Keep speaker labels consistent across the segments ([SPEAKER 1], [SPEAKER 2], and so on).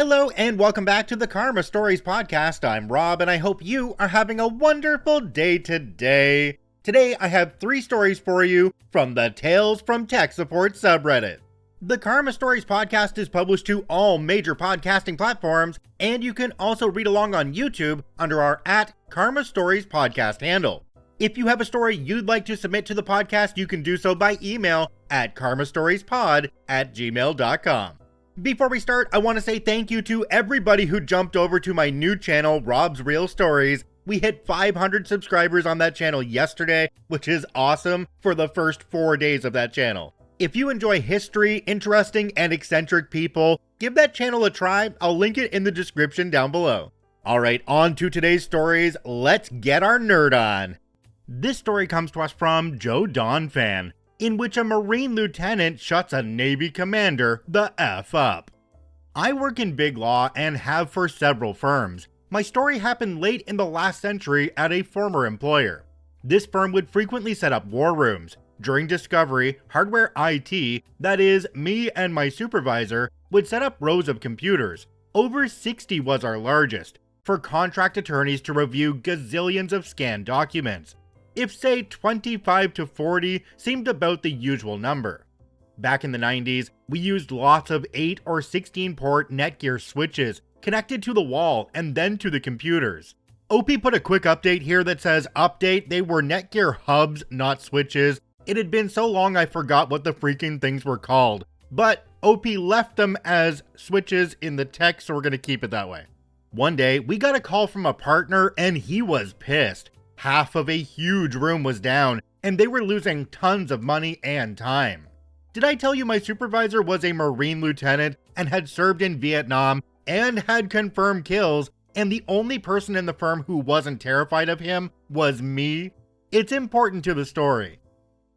[SPEAKER 1] Hello and welcome back to the Karma Stories podcast. I'm Rob and I hope you are having a wonderful day today. Today I have 3 stories for you from the Tales from Tech Support subreddit. The Karma Stories podcast is published to all major podcasting platforms, and you can also read along on YouTube under our @Karma Stories podcast handle. If you have a story you'd like to submit to the podcast, you can do so by email at karmastoriespod@gmail.com. Before we start, I want to say thank you to everybody who jumped over to my new channel, Rob's Real Stories. We hit 500 subscribers on that channel yesterday, which is awesome for the first 4 days of that channel. If you enjoy history, interesting, and eccentric people, give that channel a try. I'll link it in the description down below. Alright, on to today's stories. Let's get our nerd on. This story comes to us from Joe Don Fan, in which a Marine lieutenant shuts a Navy commander the F up. I work in big law and have for several firms. My story happened late in the last century at a former employer. This firm would frequently set up war rooms. During discovery, hardware IT, that is, me and my supervisor, would set up rows of computers. Over 60 was our largest, for contract attorneys to review gazillions of scanned documents. If say 25 to 40 seemed about the usual number. Back in the 90s, we used lots of 8 or 16 port Netgear switches connected to the wall and then to the computers. OP put a quick update here that says, update, they were Netgear hubs, not switches. It had been so long I forgot what the freaking things were called. But OP left them as switches in the text, so we're gonna keep it that way. One day, we got a call from a partner and he was pissed. Half of a huge room was down, and they were losing tons of money and time. Did I tell you my supervisor was a Marine lieutenant and had served in Vietnam and had confirmed kills, and the only person in the firm who wasn't terrified of him was me? It's important to the story.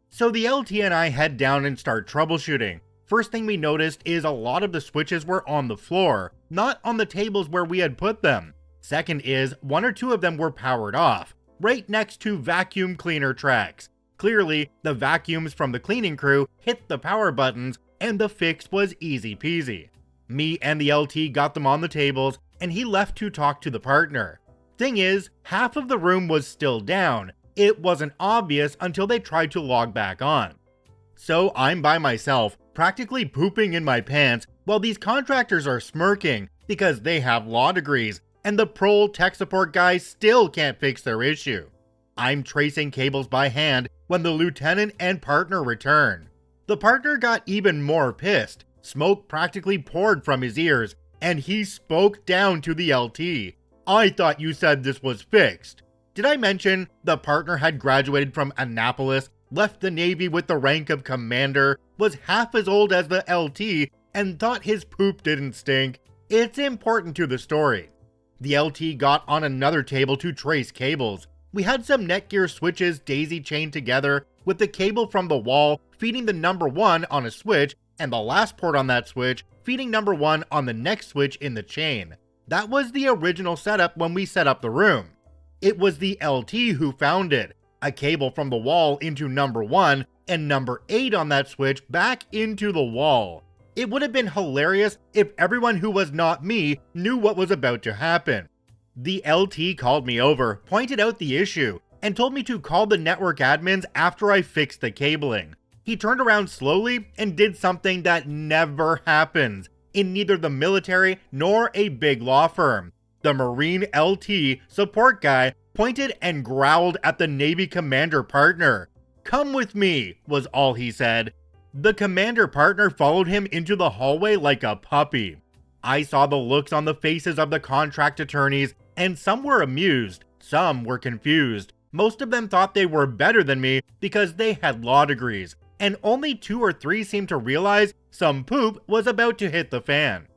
[SPEAKER 1] So the LT and I head down and start troubleshooting. First thing we noticed is a lot of the switches were on the floor, not on the tables where we had put them. Second is, 1 or 2 of them were powered off, right next to vacuum cleaner tracks. Clearly, the vacuums from the cleaning crew hit the power buttons and the fix was easy peasy. Me and the LT got them on the tables and he left to talk to the partner. Thing is, half of the room was still down. It wasn't obvious until they tried to log back on. So I'm by myself, practically pooping in my pants while these contractors are smirking because they have law degrees and the pro tech support guys still can't fix their issue. I'm tracing cables by hand when the lieutenant and partner return. The partner got even more pissed. Smoke practically poured from his ears, and he spoke down to the LT. I thought you said this was fixed. Did I mention the partner had graduated from Annapolis, left the Navy with the rank of commander, was half as old as the LT, and thought his poop didn't stink? It's important to the story. The LT got on another table to trace cables. We had some Netgear switches daisy chained together with the cable from the wall feeding the number 1 on a switch and the last port on that switch feeding number 1 on the next switch in the chain. That was the original setup when we set up the room. It was the LT who found it. A cable from the wall into number 1 and number 8 on that switch back into the wall. It would have been hilarious if everyone who was not me knew what was about to happen. The LT called me over, pointed out the issue, and told me to call the network admins after I fixed the cabling. He turned around slowly and did something that never happens in neither the military nor a big law firm. The Marine LT support guy pointed and growled at the Navy commander partner. "Come with me," was all he said. The commander partner followed him into the hallway like a puppy. I saw the looks on the faces of the contract attorneys, and some were amused, some were confused. Most of them thought they were better than me because they had law degrees, and only 2 or 3 seemed to realize some poop was about to hit the fan.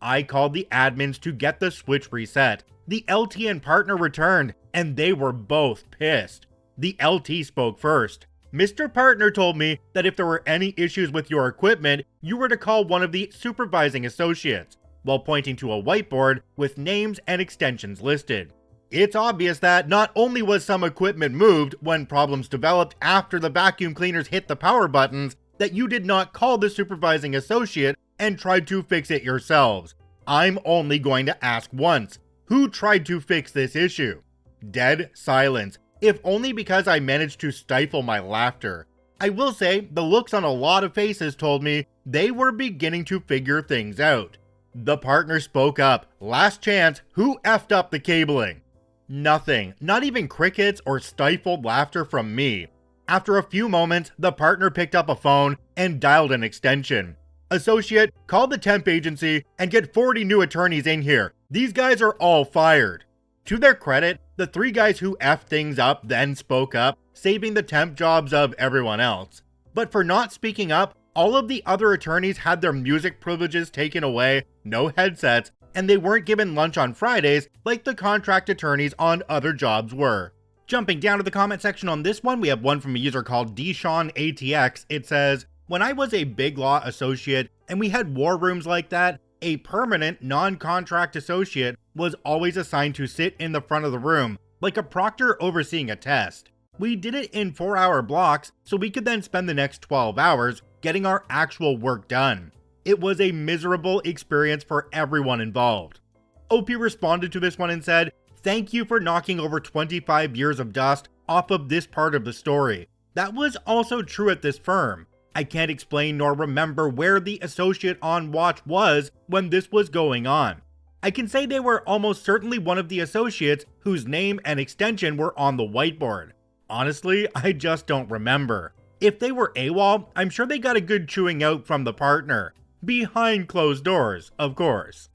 [SPEAKER 1] I called the admins to get the switch reset. The LT and partner returned, and they were both pissed. The LT spoke first. "Mr. Partner told me that if there were any issues with your equipment, you were to call one of the supervising associates," while pointing to a whiteboard with names and extensions listed. It's obvious that not only was some equipment moved when problems developed after the vacuum cleaners hit the power buttons, that you did not call the supervising associate and tried to fix it yourselves. I'm only going to ask once. Who tried to fix this issue? Dead silence, if only because I managed to stifle my laughter. I will say, the looks on a lot of faces told me they were beginning to figure things out. The partner spoke up. Last chance, who effed up the cabling? Nothing, not even crickets or stifled laughter from me. After a few moments, the partner picked up a phone and dialed an extension. Associate, call the temp agency and get 40 new attorneys in here. These guys are all fired. To their credit, the 3 guys who effed things up then spoke up, saving the temp jobs of everyone else. But for not speaking up, all of the other attorneys had their music privileges taken away, no headsets, and they weren't given lunch on Fridays like the contract attorneys on other jobs were. Jumping down to the comment section on this one, we have one from a user called DSeanATX. It says, when I was a big law associate and we had war rooms like that, a permanent non-contract associate was always assigned to sit in the front of the room, like a proctor overseeing a test. We did it in 4-hour blocks so we could then spend the next 12 hours getting our actual work done. It was a miserable experience for everyone involved. OP responded to this one and said, thank you for knocking over 25 years of dust off of this part of the story. That was also true at this firm. I can't explain nor remember where the associate on watch was when this was going on. I can say they were almost certainly one of the associates whose name and extension were on the whiteboard. Honestly, I just don't remember. If they were AWOL, I'm sure they got a good chewing out from the partner. Behind closed doors, of course.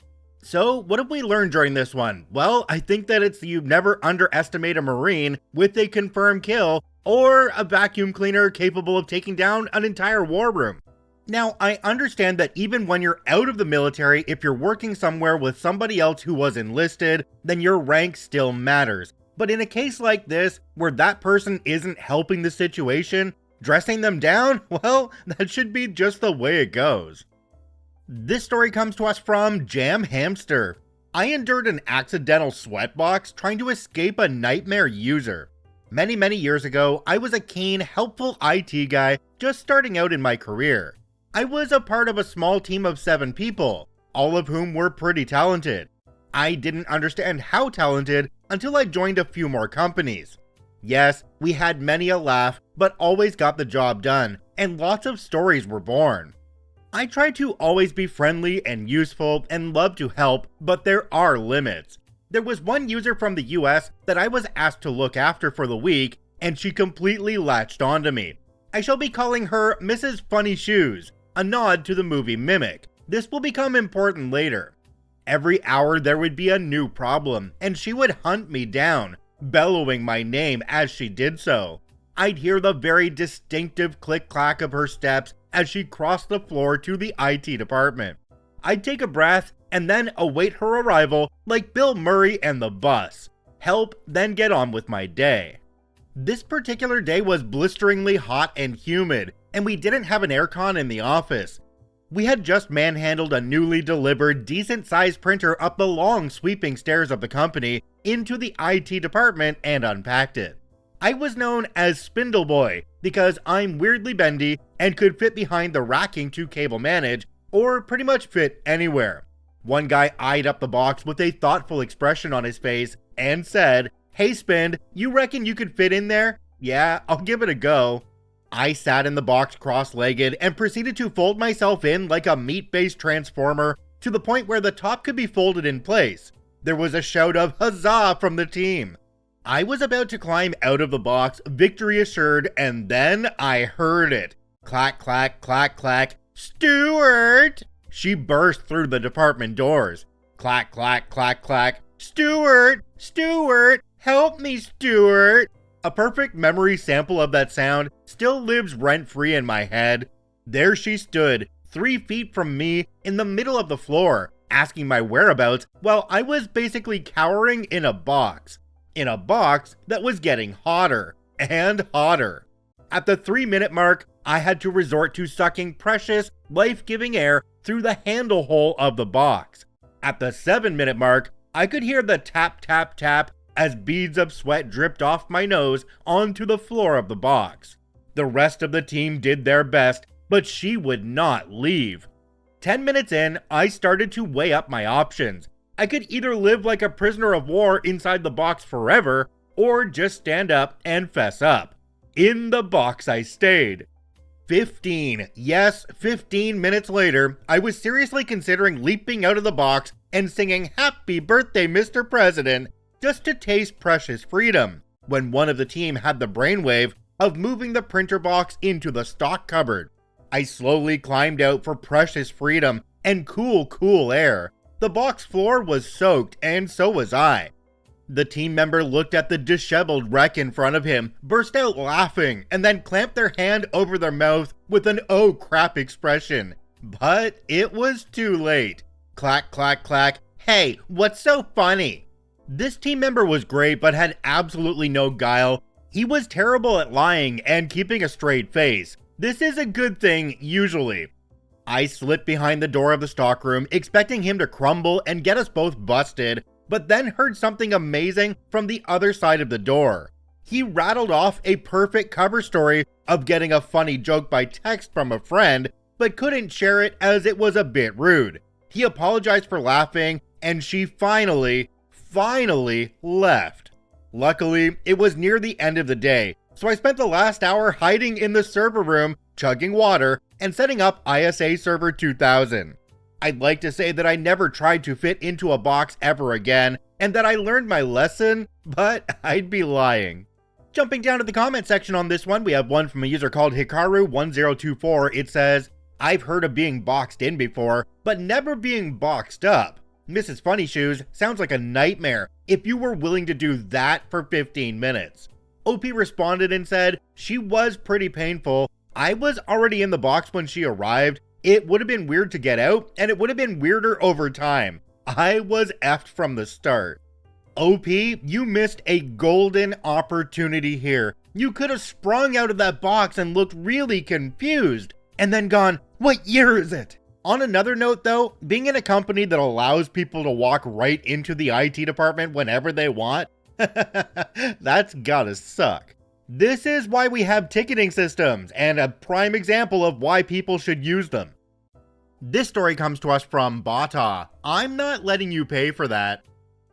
[SPEAKER 1] So, what have we learned during this one? Well, I think that it's you never underestimate a Marine with a confirmed kill or a vacuum cleaner capable of taking down an entire war room. Now, I understand that even when you're out of the military, if you're working somewhere with somebody else who was enlisted, then your rank still matters. But in a case like this, where that person isn't helping the situation, dressing them down, well, that should be just the way it goes. This story comes to us from Jam Hamster. I endured an accidental sweatbox trying to escape a nightmare user. Many years ago, I was a keen, helpful IT guy just starting out in my career. I was a part of a small team of 7 people, all of whom were pretty talented. I didn't understand how talented until I joined a few more companies. Yes, we had many a laugh, but always got the job done, and lots of stories were born. I try to always be friendly and useful and love to help, but there are limits. There was one user from the US that I was asked to look after for the week, and she completely latched onto me. I shall be calling her Mrs. Funny Shoes, a nod to the movie Mimic. This will become important later. Every hour there would be a new problem, and she would hunt me down, bellowing my name as she did so. I'd hear the very distinctive click-clack of her steps as she crossed the floor to the IT department. I'd take a breath and then await her arrival like Bill Murray and the bus. Help, then get on with my day. This particular day was blisteringly hot and humid, and we didn't have an aircon in the office. We had just manhandled a newly delivered decent-sized printer up the long sweeping stairs of the company into the IT department and unpacked it. I was known as Spindle Boy because I'm weirdly bendy and could fit behind the racking to cable manage, or pretty much fit anywhere. One guy eyed up the box with a thoughtful expression on his face and said, "Hey Spind, you reckon you could fit in there? Yeah, I'll give it a go." I sat in the box cross-legged and proceeded to fold myself in like a meat-based transformer to the point where the top could be folded in place. There was a shout of huzzah from the team. I was about to climb out of the box, victory assured, and then I heard it. Clack, clack, clack, clack. "Stuart!" She burst through the department doors. Clack, clack, clack, clack. "Stuart! Stuart! Help me, Stuart!" A perfect memory sample of that sound still lives rent-free in my head. There she stood, 3 feet from me, in the middle of the floor, asking my whereabouts while I was basically cowering in a box. In a box that was getting hotter and hotter. At the 3-minute mark, I had to resort to sucking precious, life-giving air through the handle hole of the box. At the 7-minute mark, I could hear the tap tap tap as beads of sweat dripped off my nose onto the floor of the box. The rest of the team did their best, but she would not leave. 10 minutes in, I started to weigh up my options. I could either live like a prisoner of war inside the box forever, or just stand up and fess up. In the box I stayed. 15 minutes later, I was seriously considering leaping out of the box and singing "Happy Birthday, Mr. President," just to taste precious freedom, when one of the team had the brainwave of moving the printer box into the stock cupboard. I slowly climbed out for precious freedom and cool air. The box floor was soaked, and so was I. The team member looked at the disheveled wreck in front of him, burst out laughing, and then clamped their hand over their mouth with an "oh crap" expression. But it was too late. Clack, clack, clack. "Hey, what's so funny?" This team member was great but had absolutely no guile. He was terrible at lying and keeping a straight face. This is a good thing, usually. I slipped behind the door of the stockroom, expecting him to crumble and get us both busted, but then heard something amazing from the other side of the door. He rattled off a perfect cover story of getting a funny joke by text from a friend, but couldn't share it as it was a bit rude. He apologized for laughing, and she finally left. Luckily, it was near the end of the day, so I spent the last hour hiding in the server room, chugging water, and setting up ISA Server 2000. I'd like to say that I never tried to fit into a box ever again, and that I learned my lesson, but I'd be lying. Jumping down to the comment section on this one, we have one from a user called Hikaru1024. It says, "I've heard of being boxed in before, but never being boxed up. Mrs. Funny Shoes sounds like a nightmare if you were willing to do that for 15 minutes. OP responded and said, "She was pretty painful. I was already in the box when she arrived. It would have been weird to get out, and it would have been weirder over time. I was effed from the start." OP, you missed a golden opportunity here. You could have sprung out of that box and looked really confused, and then gone, "What year is it?" On another note though, being in a company that allows people to walk right into the IT department whenever they want, that's gotta suck. This is why we have ticketing systems, and a prime example of why people should use them. This story comes to us from Bata. "I'm not letting you pay for that."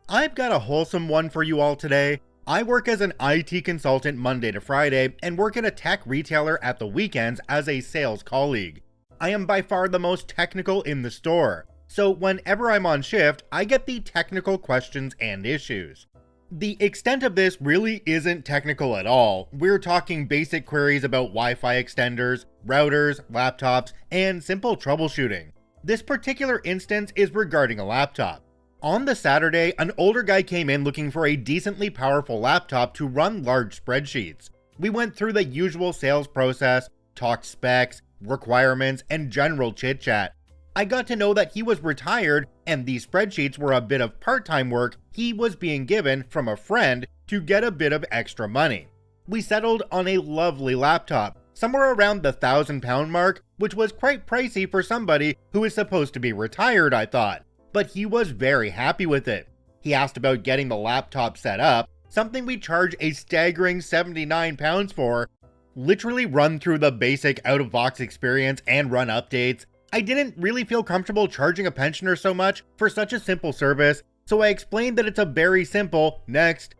[SPEAKER 1] I've got a wholesome one for you all today. I work as an IT consultant Monday to Friday and work at a tech retailer at the weekends as a sales colleague. I am by far the most technical in the store, so whenever I'm on shift, I get the technical questions and issues. The extent of this really isn't technical at all. We're talking basic queries about Wi-Fi extenders, routers, laptops, and simple troubleshooting. This particular instance is regarding a laptop. On the Saturday, an older guy came in looking for a decently powerful laptop to run large spreadsheets. We went through the usual sales process, talked specs, requirements, and general chit-chat. I got to know that he was retired and these spreadsheets were a bit of part-time work he was being given from a friend to get a bit of extra money. We settled on a lovely laptop, somewhere around the £1,000 mark, which was quite pricey for somebody who is supposed to be retired, I thought, but he was very happy with it. He asked about getting the laptop set up, something we charge a staggering £79 for, literally run through the basic out-of-box experience and run updates. I didn't really feel comfortable charging a pensioner so much for such a simple service, so I explained that it's a very simple next,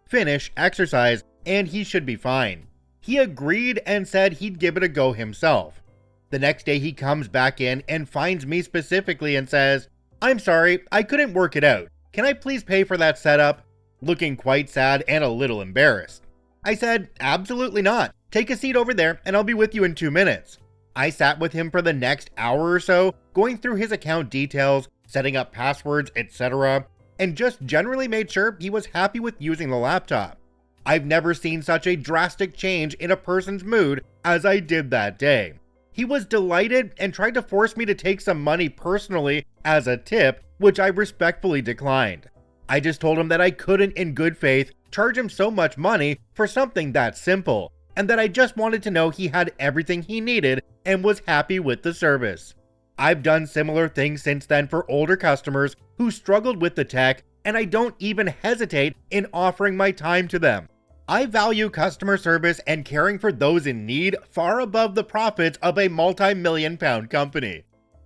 [SPEAKER 1] finish exercise, and he should be fine. He agreed and said he'd give it a go himself. The next day he comes back in and finds me specifically and says, "I'm sorry, I couldn't work it out. Can I please pay for that setup?" Looking quite sad and a little embarrassed. I said, "Absolutely not. Take a seat over there and I'll be with you in 2 minutes." I sat with him for the next hour or so, going through his account details, setting up passwords, etc., and just generally made sure he was happy with using the laptop. I've never seen such a drastic change in a person's mood as I did that day. He was delighted and tried to force me to take some money personally as a tip, which I respectfully declined. I just told him that I couldn't in good faith charge him so much money for something that simple, and that I just wanted to know he had everything he needed and was happy with the service. I've done similar things since then for older customers who struggled with the tech, and I don't even hesitate in offering my time to them. I value customer service and caring for those in need far above the profits of a multi-million-pound company.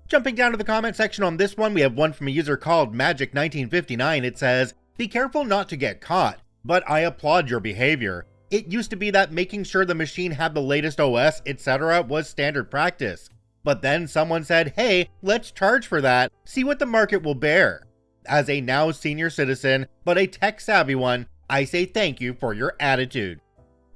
[SPEAKER 1] Jumping down to the comment section on this one, we have one from a user called Magic1959. It says, "Be careful not to get caught, but I applaud your behavior. It used to be that making sure the machine had the latest OS, etc. was standard practice. But then someone said, hey, let's charge for that, see what the market will bear. As a now senior citizen, but a tech-savvy one, I say thank you for your attitude."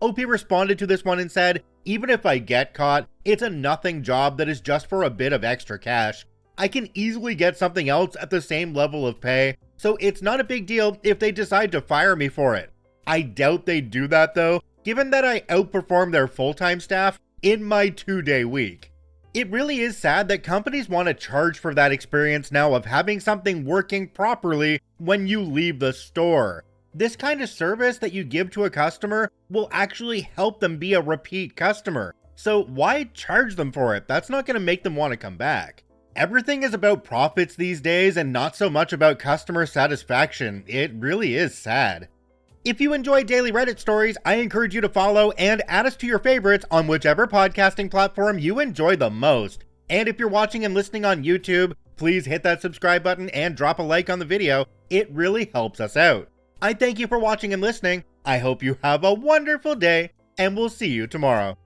[SPEAKER 1] OP responded to this one and said, "Even if I get caught, it's a nothing job that is just for a bit of extra cash. I can easily get something else at the same level of pay, so it's not a big deal if they decide to fire me for it. I doubt they do that though, given that I outperform their full-time staff in my 2-day week." It really is sad that companies want to charge for that experience now of having something working properly when you leave the store. This kind of service that you give to a customer will actually help them be a repeat customer. So why charge them for it? That's not going to make them want to come back. Everything is about profits these days and not so much about customer satisfaction. It really is sad. If you enjoy daily Reddit stories, I encourage you to follow and add us to your favorites on whichever podcasting platform you enjoy the most. And if you're watching and listening on YouTube, please hit that subscribe button and drop a like on the video. It really helps us out. I thank you for watching and listening. I hope you have a wonderful day, and we'll see you tomorrow.